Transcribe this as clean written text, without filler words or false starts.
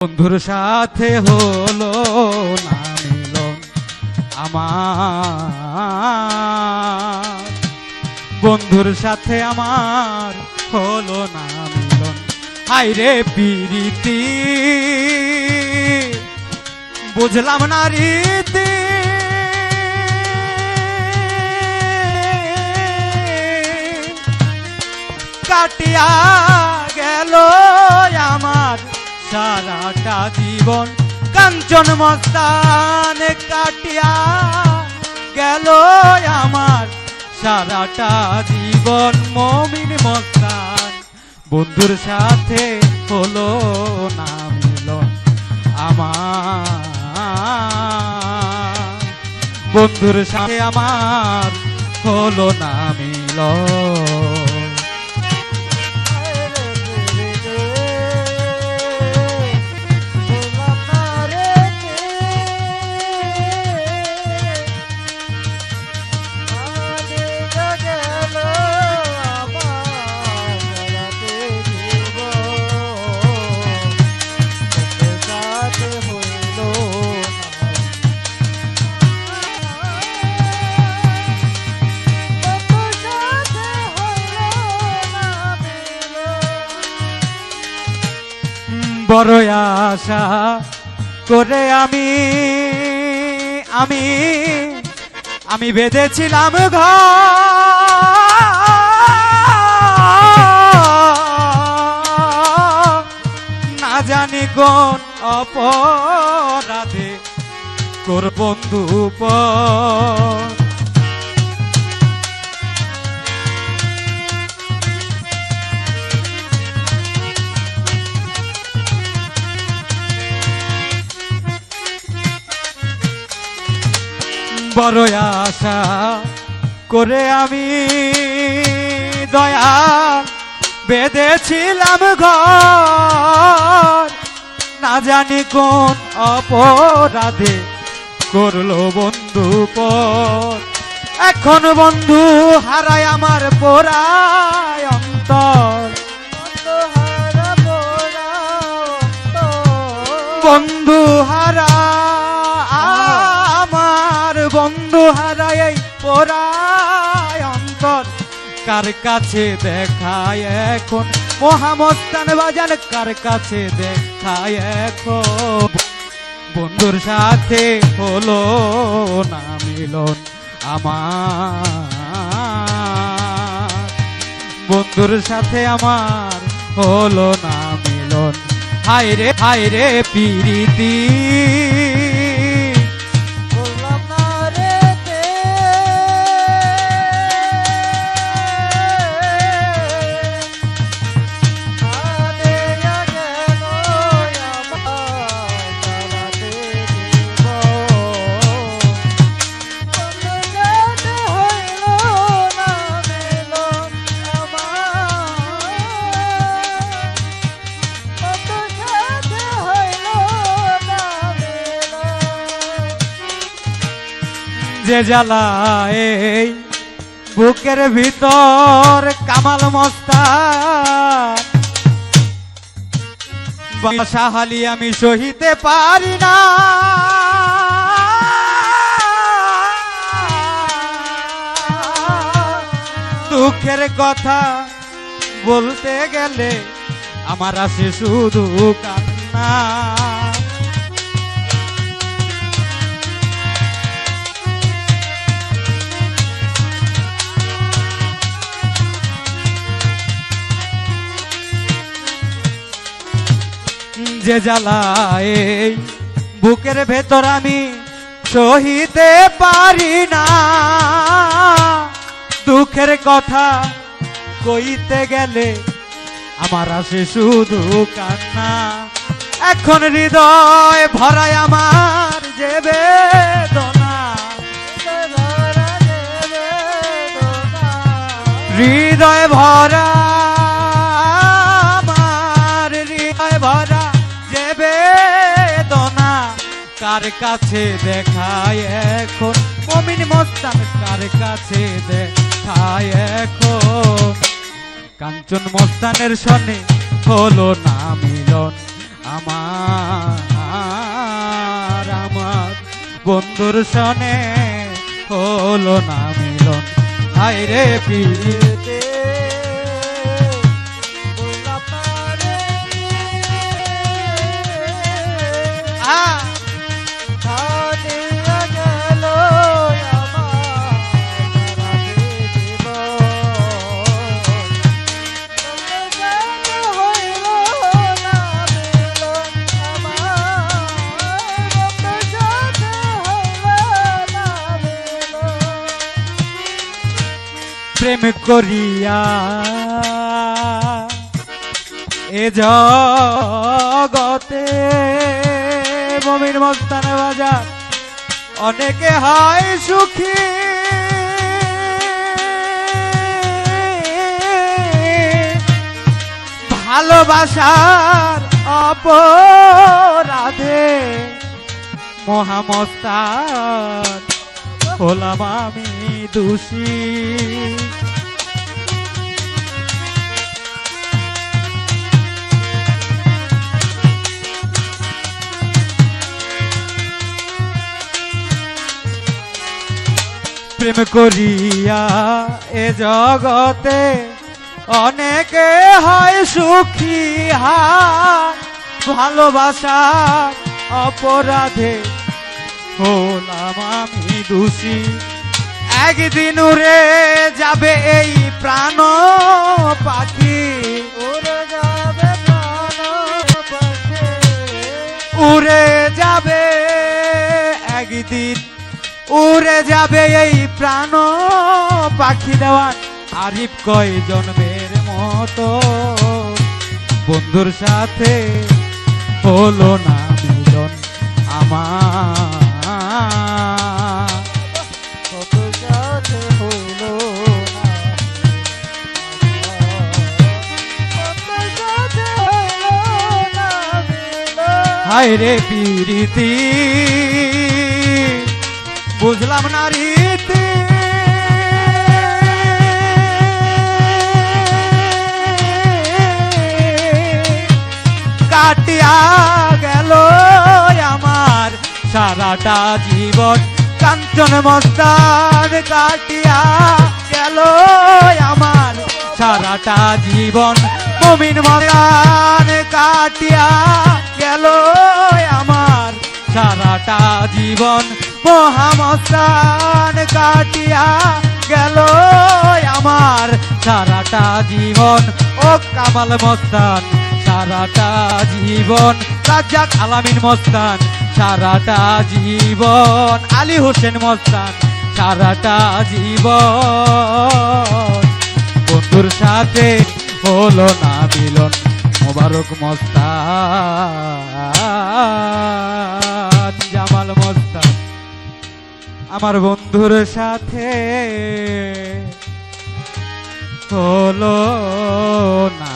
বন্ধুর সাথে হলো না মিলন আমার, বন্ধুর সাথে আমার হলো না মিলন। হায়রে পিরিতি বুঝলাম না রীতি, কাটিয়া গেল আমার সারাটা জীবন। কাঞ্চন মস্তান কাটিয়া গেল আমার সারাটা জীবন। মমিন মস্তান বন্ধুর সাথে হলো না মিলন আমার, বন্ধুর সাথে আমার হলো না মিলন। বড় আশা করে আমি বেঁধেছিলাম ঘর, না জানি কোন অপরাধে তোর বন্ধু পর। বড় আশা করে আমি দয়া বেঁধেছিলাম ঘর, না জানি কোন অপরাধে করলো বন্ধু পর। এখন বন্ধু হারায় আমার পোড়ায় অন্তর, বন্ধু হারা বন্ধু হারায় পোড়ায় অন্তর। কার কাছে দেখায় এখন মহামস্তান বাজার, কার কাছে দেখায় এখন। বন্ধুর সাথে হলো না মিলন আমার, বন্ধুর সাথে আমার হলো না মিলন। হায়রে হায়রে পিরিতি যে জ্বালায় বুকের ভিতর কামাল মস্তান বাসাহালি আমি সহিতে পারি না। দুঃখের কথা বলতে গেলে আমার আসে শুধু কান্না। যে জ্বালায় বুকের ভেতর আমি সহিতে পারি না, দুঃখের কথা কইতে গেলে আমার আসে শুধু কান্না। এখন হৃদয় ভরায় আমার যে বেদনা, হৃদয় ভরা আমার হৃদয় ভরা যে বেদনা। কার কাছে দেখায় এখন মমিন মস্তান, কার কাছে দেখায় এখন। কাঞ্চন মস্তানের সনে হলো না মিলন আমার বন্ধুর সনে হলো না মিলন। হায় রে পিরিতে প্রেম করিয়া এ জগতে মমিন মস্তান বাজার অনেকে হয় সুখী, ভালোবাসার অপরাধে মহামস্তান হলাম আমি দোষী। প্রেম করিয়া এ জগতে অনেকে হয় সুখী, ভালোবাসার অপরাধে হলাম আমি দোষী। একদিন উড়ে যাবে এই প্রাণ পাখি, উড়ে যাবে প্রাণ পাখি, উড়ে যাবে একদিন, উড়ে যাবে এই প্রাণ পাখি। দেওয়ান আরিফ কয় জন্মের মতো বন্ধুর সাথে হলো না মিলন আমার, বন্ধুর সাথে হলো না, বন্ধুর সাথে হলো না মিলন। হায় রে পিরিতি বুঝলাম না রীতি, কাটিয়া গেল আমার সারাটা জীবন, কাঞ্চন মস্তান কাটিয়া গেল আমার সারাটা জীবন, মমিন মস্তান কাটিয়া গেল আমার সারাটা জীবন, মহামস্তান কাটিয়া গেল আমার সারাটা জীবন। ও কামাল মস্তান সারাটা জীবন, রাজ্জাক আলামিন মস্তান সারাটা জীবন, আলী হোসেন মস্তান সারাটা জীবন, বন্ধুর সাথে হলো না মিলন। মোবারক মস্তান জামাল মস্তান আমার বন্ধুর সাথে হলো না